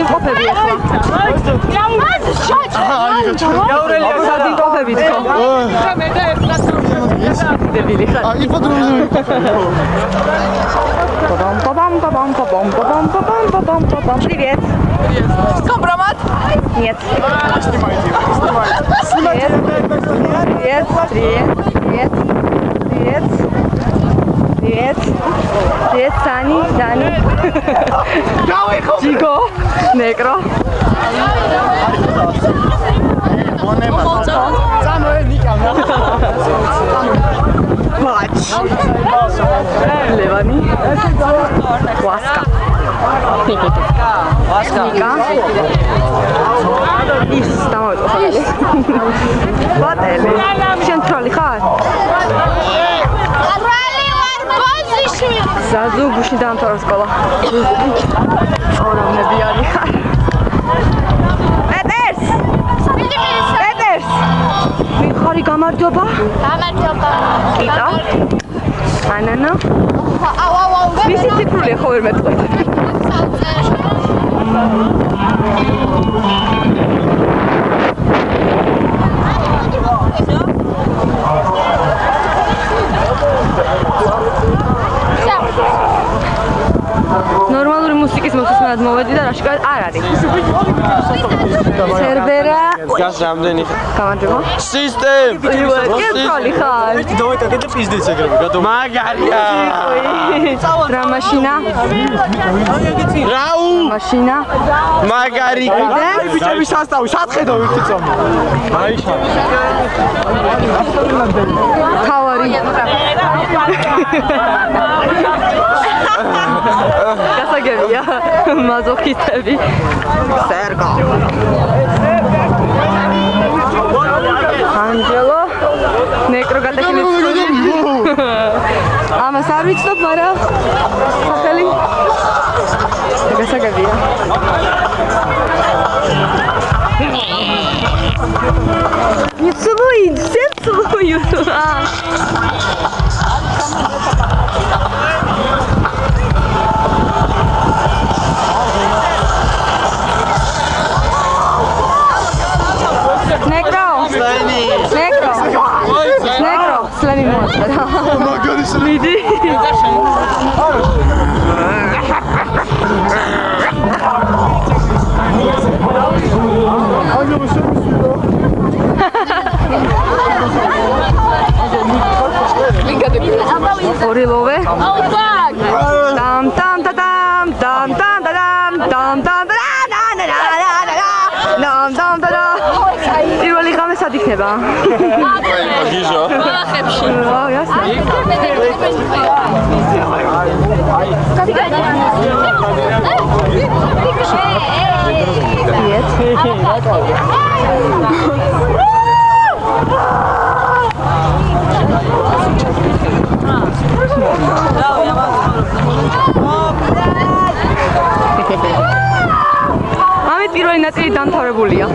სარდიმყოფები ახლა. სარდიმყოფები თქო. დებილი ხარ. Привет. Компромат? Нет. Привет. Привет. Привет. Привет. Привет. Привет, Сани. Дани. Чико. Негро. Бач. Левани. Васка. Васка. Ника. ის დამოვიწყო ხალხი. ბატელი. შენ თრალი ხარ? რალი ვარ ბოზიშვილი. ზაზუგუში დაამთავრა სკოლა. ოროვნები არის ხარ. პეტერს. პეტერს. მიხარი გამარჯობა. გამარჯობა. კიტა. ანანა. აუ. მისი ციფრული ხო ვერ მეტყვით. ნორმალური მუსიკის მოსმენად მოვედი და რაშკარ არ არის. სერვერა გას რამდენი ხარ? გამარჯობა. სისტემ. კეთილი ხარ. დავით აკეთე პიზდეც ეგრევე. მაგარია. რა მაშინა? რაუ. მაშინა. მაგარი. ბიჭები სასტავი, სათხედო ვიქი წამო. აიშა. თავარი. გასაგებია. მაზოქისტები. სერგო. ანჯელო. ნეკრო გადაშენებს. ამას არ ვიცნობ, მაგრამ სახელი. გასაგებია. Не целуй, все целуют. Negro. Слави монстр. Иди. Орилове. Там там та там там там та там там там та там та პირველი ღამე სად იქნება? გიჟო. ბახებში. აუ, ясно. ამით პირველი ნაწილი დამთავრებულია.